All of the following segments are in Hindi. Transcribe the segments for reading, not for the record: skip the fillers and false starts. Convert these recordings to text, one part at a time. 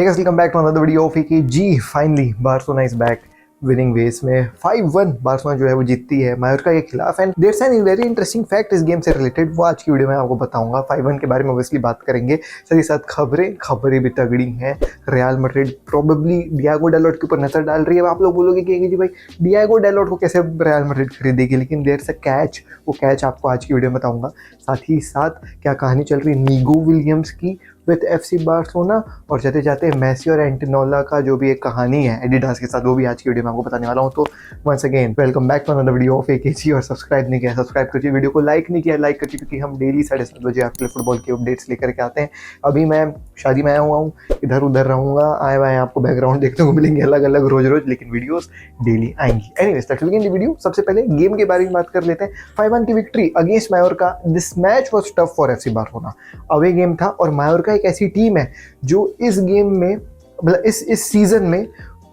guys, welcome back to another video of जी finally Barcelona is back winning ways में 5-1 बार्सिलोना जो है वो जीतती है मायोर्का के खिलाफ। And there is an very interesting fact इस गेम से रिलेटेड, वो आज की वीडियो में आपको बताऊंगा। 5-1 के बारे में ऑब्वियसली बात करेंगे, साथ ही साथ खबरें भी तगड़ी हैं। रियल मैड्रिड प्रोबेबली डिएगो डैलोट के ऊपर नजर डाल रही है। आप लोग बोलोगे कि जी भाई डिएगो डैलोट को कैसे रियल मैड्रिड खरीदेगी, लेकिन देयर इज अ कैच। वो कैच आपको आज की वीडियो में बताऊंगा। साथ ही साथ क्या कहानी चल रही है नीगो विलियम्स की विद एफसी बार्सिलोना, और जाते जाते मेसी और एंटिनोला का जो भी एक कहानी है एडिडास के साथ, वो भी आज की वीडियो में आपको बताने वाला हूँ। तो once again welcome back to another video of AKG. और सब्सक्राइब नहीं किया सब्सक्राइब करिए, वीडियो को लाइक नहीं किया लाइक करिए, क्योंकि हम डेली 7:30 बजे आपके लिए फुटबॉल के अपडेट्स लेकर के आते हैं। अभी मैं शादी में आया हुआ हूँ, इधर उधर रहूँगा, आए हुए आपको बैकग्राउंड देखने को मिलेंगे अलग अलग रोज, लेकिन वीडियोस डेली आएंगी। Anyways let's begin the video. सबसे पहले गेम के बारे में बात कर लेते हैं। 5-1 की victory against Mallorca. This match was tough for FC Barcelona. Away game था और मायोर्का एक ऐसी टीम है जो इस गेम में मतलब इस सीजन में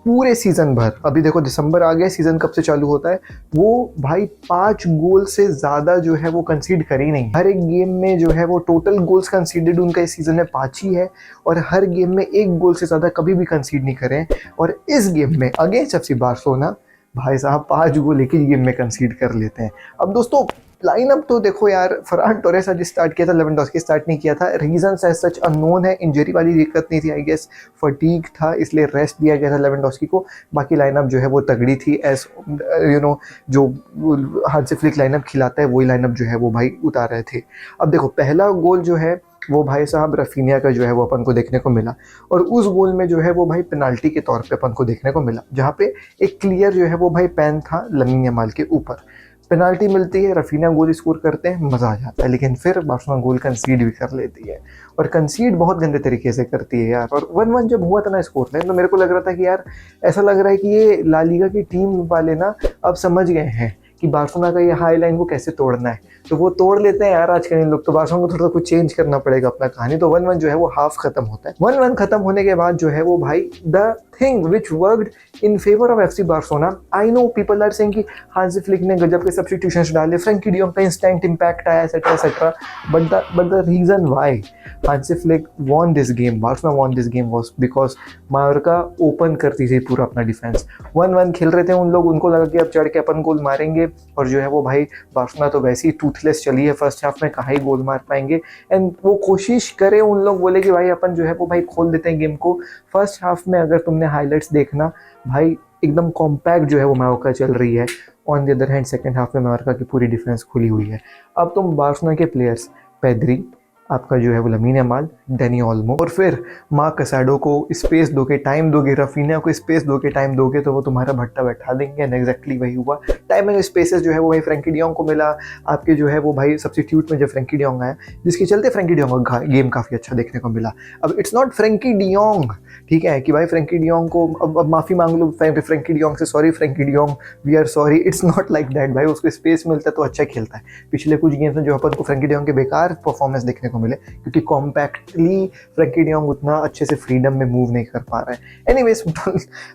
पूरे सीजन भर, अभी देखो दिसंबर आ गया, सीजन कब से चालू होता है, वो भाई 5 गोल से ज्यादा जो है वो कंसीड कर ही नहीं। हर एक गेम में जो है वो टोटल गोल्स कंसीडर्ड उनका इस सीजन में 5 ही है, और हर गेम में 1 गोल से ज्यादा कभी भी कंसीड नहीं करें। और इस गेम में अगेंस्ट एफसी बार्सिलोना भाई साहब 5 गोल एक ही गेम में कंसीड कर लेते हैं। अब दोस्तों लाइनअप तो देखो यार, फरहान टोरेस आज स्टार्ट किया था, लेवेंडोस्की स्टार्ट नहीं किया था। रीजंस एज सच अननोन है, इंजरी वाली दिक्कत नहीं थी, आई गेस फटीग था इसलिए रेस्ट दिया गया था लेवेंडोस्की को। बाकी लाइनअप जो है वो तगड़ी थी, एज यू नो जो हांसी फ्लिक लाइनअप खिलाता है वही लाइनअप जो है वो भाई उतार रहे थे। अब देखो पहला गोल जो है वो भाई साहब रफीनिया का जो है वो अपन को देखने को मिला, और उस गोल में जो है वो भाई पेनाल्टी के तौर पे अपन को देखने को मिला, जहाँ पे एक क्लियर जो है वो भाई पैन था लमीन यमाल के ऊपर। पेनाल्टी मिलती है, रफीना गोल स्कोर करते हैं, मज़ा आ जाता है, लेकिन फिर बार्सिलोना गोल कंसीड भी कर लेती है, और कंसीड बहुत गंदे तरीके से करती है यार। और 1-1 जब हुआ था ना स्कोर लाइन, तो मेरे को लग रहा था कि यार ऐसा लग रहा है कि ये ला लीगा की टीम वाले ना अब समझ गए हैं कि बार्सिलोना का ये हाई लाइन को कैसे तोड़ना है, तो वो तोड़ लेते हैं यार आजकल इन लोग। तो बार्सिलोना को थोड़ा कुछ चेंज करना पड़ेगा अपना कहानी। तो 1-1 जो है वो हाफ खत्म होता है। 1-1 खत्म होने के बाद जो है वो भाई the thing which worked in favour of FC Barcelona, I know people are saying कि हांसी फ्लिक ने गजब के सब्स्टिट्यूशंस डाले, फ्रैंकी डी जॉन्ग का इंस्टेंट इम्पैक्ट आया etcetera, but the reason why Hansi Flick won this game, Barcelona won this game was because Mallorca open करती थी पूरा अपना डिफेंस। 1-1 खेल रहे थे उन लोग, उनको लगा कि अब चढ़ के अपन गोल मारेंगे, और जो है वो भाई बार्सिलोना तो वैसे ही टूथलेस चली है फर्स्ट हाफ में, कहाँ ही गोल मार पाएंगे। एंड वो कोशिश करे, उन लोग बोले कि भाई अपन जो है वो भाई खोल देते हैं गेम को। फर्स्ट हाफ में अगर तुमने हाईलाइट्स देखना भाई एकदम कॉम्पैक्ट जो है वो मायोर्का चल रही है। On the other hand second half में मायोर्का की पूरी डिफेंस खुली हुई है। अब तुम बार्सिलोना के प्लेयर्स पेद्री, आपका जो है वो लमीन यमाल, डेनी ओल्मो, और फिर मार्क कैसाडो को स्पेस दोगे, टाइम दोगे, रफीनिया को स्पेस दोगे, टाइम दोगे, तो वो तुम्हारा भट्टा बैठा देंगे। एंड एग्जैक्टली वही हुआ। टाइम एंड स्पेसेस जो है वो भाई फ्रैंकी डी जॉन्ग को मिला। आपके जो है वो भाई सब्स्टिट्यूट में जब फ्रैंकी डी जॉन्ग आया, जिसके चलते फ्रैंकी डी जॉन्ग का गेम काफ़ी अच्छा देखने को मिला। अब इट्स नॉट फ्रैंकी डी जॉन्ग, ठीक है, कि भाई फ्रैंकी डी जॉन्ग को अब माफ़ी मांग लो फ्रैंकी डी जॉन्ग से, sorry Frenkie de Jong, we are sorry, it's not like that. भाई उसको स्पेस मिलता है तो अच्छा खेलता है। पिछले कुछ गेम्स में जो अपन को फ्रैंकी डी जॉन्ग के बेकार परफॉर्मेंस देखने को मिले, क्योंकि कॉम्पैक्टली फ्रैंकी डी जॉन्ग उतना अच्छे से फ्रीडम में मूव नहीं कर पा रहा है। एनीवेज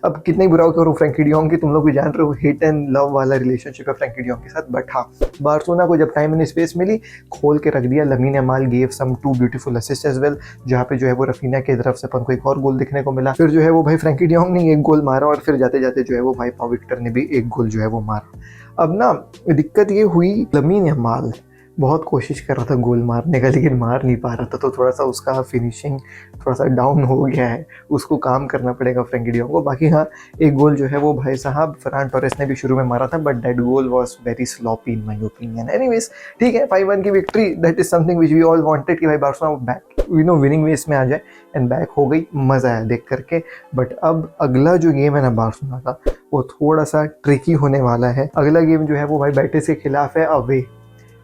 अब कितना ही बुरा करो फ्रैंकी डी जॉन्ग की, तुम लोग भी जान रहे हो हेट एंड लव वाला रिलेशनशिप है फ्रैंकी डी जॉन्ग के साथ। बट हाँ, बार्सिलोना को जब टाइम एंड स्पेस मिली खोल के रख दिया। Lamine Yamal gave some 2 beautiful assist as well, जहाँ पे जो है वो रफीना की तरफ से अपन को एक और गोल देखने को मिला। फिर जो है वो भाई फ्रैंकी डी जॉन्ग ने 1 गोल मारा, और फिर जाते जाते जो है वो भाई पाउ विक्टर ने भी 1 गोल जो है वो मारा। अब ना दिक्कत ये हुई, लमीन यमाल बहुत कोशिश कर रहा था गोल मारने का, लेकिन मार नहीं पा रहा था, तो थोड़ा सा उसका फिनिशिंग थोड़ा सा डाउन हो गया है, उसको काम करना पड़ेगा फ्रैंकी डी जॉन्ग को। बाकी हाँ, 1 गोल जो है वो भाई साहब फरहान टोरेस ने भी शुरू में मारा था, but that goal was very sloppy in my opinion. Anyways ठीक है, 5-1 की victory, that is something which we all wanted कि भाई बार्सिलोना बैक विनिंग वेज में आ जाए, एंड बैक हो गई, मज़ा आया देख करके। बट अब अगला जो गेम है ना बार्सिलोना का, वो थोड़ा सा ट्रिकी होने वाला है। अगला गेम जो है वो भाई बेटिस के खिलाफ है away,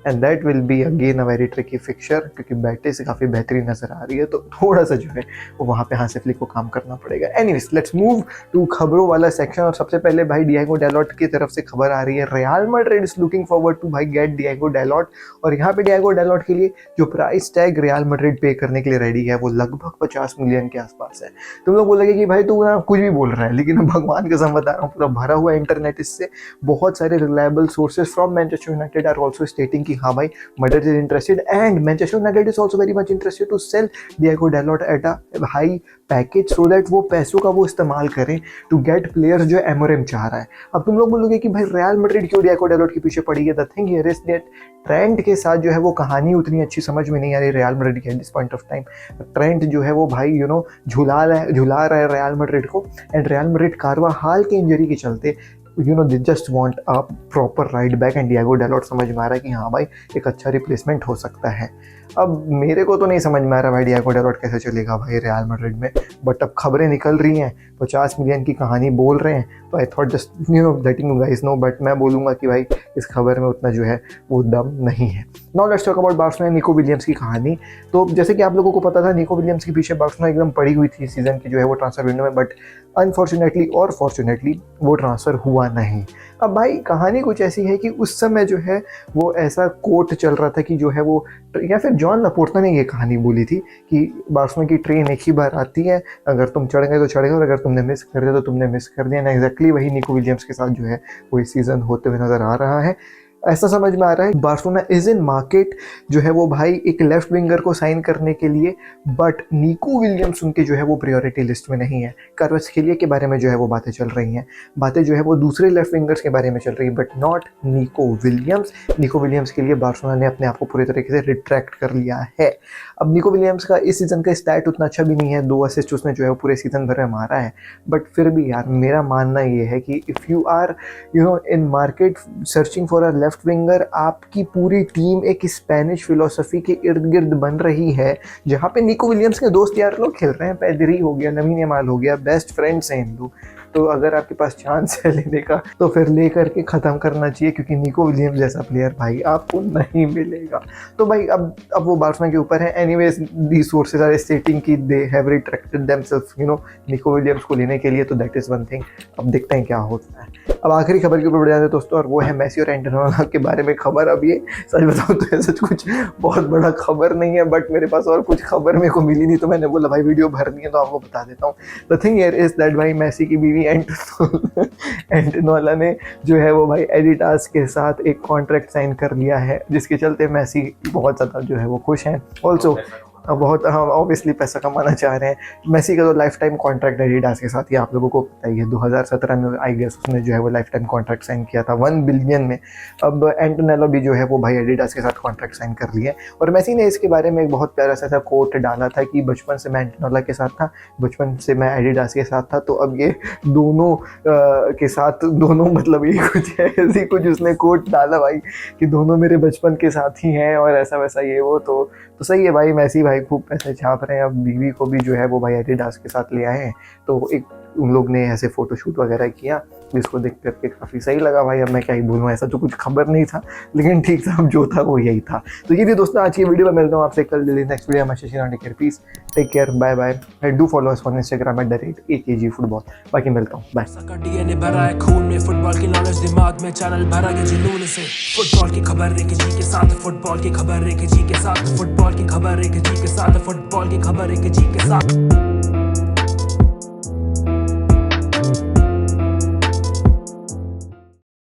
and that will be again a very tricky fixture, क्योंकि बेटिस काफ़ी बेहतरीन नज़र आ रही है, तो थोड़ा सा जो है वो वहाँ पे हांसी फ्लिक को काम करना पड़ेगा। एनीवेज लेट्स मूव टू खबरों वाला सेक्शन। और सबसे पहले भाई डिएगो डैलोट की तरफ से खबर आ रही है, Real Madrid is looking forward to भाई गेट डिएगो डैलोट। और यहाँ पे डिएगो डैलोट के लिए जो प्राइस टैग रियल मैड्रिड पे करने के लिए रेडी है वो लगभग 50 मिलियन के आसपास है। तुम लोग बोलोगे कि भाई तू ना कुछ भी बोल रहा है, लेकिन भगवान कसम बता रहा हूँ, पूरा भरा हुआ इंटरनेट इससे, बहुत सारे reliable sources from Manchester United are also stating कि हाँ भाई Madrid is interested and Manchester United is also very much interested to sell Diego Dalot at a high package so that वो पैसों का वो इस्तेमाल करें टू गेट प्लेयर्स जो एमोरेम चाह रहा है। अब तुम लोग बोलोगे कि भाई रियल मैड्रिड क्यों डिएगो डैलोट के पीछे पड़ी है। The thing here is that Trent के साथ जो है वो कहानी उतनी अच्छी समझ में नहीं आ रही रियल मैड्रिड की at this point of time. Trent जो है वो भाई झुला रहा है रियल मैड्रिड को एंड रियल मैड्रिड कार्वाहाल के इंजरी के चलते they just want a proper right back and Diogo Dalot समझ में आ रहा है कि हाँ भाई एक अच्छा रिप्लेसमेंट हो सकता है। अब मेरे को तो नहीं समझ में आ रहा भाई डिएगो डैलोट कैसे चलेगा भाई रियल मैड्रिड में, बट अब खबरें निकल रही हैं 50 मिलियन की कहानी बोल रहे हैं तो I thought just letting you guys know, but मैं बोलूँगा कि भाई इस खबर में उतना जो है वो दम नहीं है। Now let's talk about Barcelona Nico Williams की कहानी। तो जैसे कि आप लोगों को पता था निको विलियम्स के पीछे बार्सिलोना एकदम पड़ी हुई थी सीजन की जो है वो ट्रांसफर विंडो में, बट अनफॉर्चुनेटली और फॉर्चुनेटली वो ट्रांसफ़र हुआ नहीं। अब भाई कहानी कुछ ऐसी है कि उस समय जो है वो ऐसा कोट चल रहा था कि जो है वो, या फिर जॉन लापोर्ता ने ये कहानी बोली थी कि बार्सिलोना की ट्रेन एक ही बार आती है, अगर तुम चढ़ गए तो चढ़ गए और अगर तुमने मिस कर दिया तो तुमने मिस कर दिया। ना एग्जैक्टली वही निको विलियम्स के साथ जो है वो इस सीज़न होते हुए नज़र आ रहा है। ऐसा समझ में आ रहा है बार्सिलोना इज इन मार्केट जो है वो भाई एक लेफ्ट विंगर को साइन करने के लिए, बट निको विलियम्स उनके जो है वो प्रायोरिटी लिस्ट में नहीं है। कार्वास्केलिया के बारे में जो है वो बातें चल रही हैं, बातें जो है वो दूसरे लेफ्ट विंगर्स के बारे में चल रही है, but not Nico Williams. Nico Williams के लिए बार्सिलोना ने अपने आप को पूरे तरीके से रिट्रैक्ट कर लिया है। अब निको विलियम्स का इस सीज़न का स्टैट उतना अच्छा भी नहीं है, 2 असिस्ट उसने जो है वो पूरे सीज़न भर में मारा है, बट फिर भी यार मेरा मानना ये है कि if you are in market searching for a left winger, आपकी पूरी टीम एक स्पेनिश फिलोसफी के इर्द गिर्द बन रही है जहाँ पे निको विलियम्स के दोस्त यार लोग खेल रहे हैं। पेड्री हो गया, लमीन यमाल हो गया, बेस्ट फ्रेंड्स हैं इन लोग। तो अगर आपके पास चांस है लेने का तो फिर ले करके ख़त्म करना चाहिए, क्योंकि निको विलियम्स जैसा प्लेयर भाई आपको नहीं मिलेगा। तो भाई अब वो बार्सिलोना के ऊपर है। Anyways the sources are stating कि they have retracted themselves Nico Williams को लेने के लिए, तो दैट इज़ वन थिंग। अब देखते हैं क्या होता है। अब आखिरी खबर के ऊपर बढ़ जाते हैं दोस्तों, और वो है मेसी और एंटोनेला के बारे में खबर। अब ये सच बताऊँ तो ऐसा कुछ बहुत बड़ा खबर नहीं है, बट मेरे पास और कुछ खबर मेरे को मिली नहीं तो मैंने बोला भाई वीडियो भरनी है तो आपको बता देता हूँ। The thing here is that भाई मेसी की बीवी एंटोनेला ने जो है वो भाई एडिडास के साथ एक कॉन्ट्रैक्ट साइन कर लिया है, जिसके चलते मेसी बहुत ज़्यादा जो है वो खुश हैं। ऑल्सो बहुत ऑब्वियसली पैसा कमाना चाह रहे हैं। मेसी का तो लाइफ टाइम कॉन्ट्रैक्ट एडिडास के साथ ही आप लोगों को पता ही है, 2017 में आई गेस उसने जो है वो लाइफ टाइम कॉन्ट्रैक्ट साइन किया था 1 बिलियन में। अब एंटोनेला भी जो है वो भाई एडिडास के साथ कॉन्ट्रैक्ट साइन कर लिया है। और मेसी ने इसके बारे में एक बहुत प्यारा सा कोट डाला था कि बचपन से मैं एंटोनेला के साथ था, बचपन से मैं एडिडास के साथ था। तो अब ये दोनों के साथ दोनों मतलब ये कुछ है, ऐसी कुछ उसने कोट डाला भाई कि दोनों मेरे बचपन के साथ ही हैं और ऐसा वैसा ये वो। तो सही है भाई, मेसी भाई खूब पैसे छाप रहे हैं। अब बीवी को भी जो है वो भाई एडिडास के साथ ले आए हैं, तो एक उन लोग ने ऐसे फोटोशूट वगैरह किया जिसको देख करके काफ़ी सही लगा भाई। अब मैं क्या ही बोलूँ, ऐसा तो कुछ खबर नहीं था लेकिन ठीक था, अब जो था वो यही था। तो ये थी दोस्तों आज की वीडियो में, मिलता हूँ आपसे कल नेक्स्ट वीडियो में। Please take care, bye bye. Do follow us on Instagram @AKG football. बाकी मिलता हूँ, बाय। खून में फुटबॉल की नॉलेज दिमाग में चैनल भरा के जुनून से, फुटबॉल की खबर एक जी के साथ, फुटबॉल की खबर एक जी के साथ, फुटबॉल की खबर एक जी के साथ, फुटबॉल की खबर एक जी के साथ।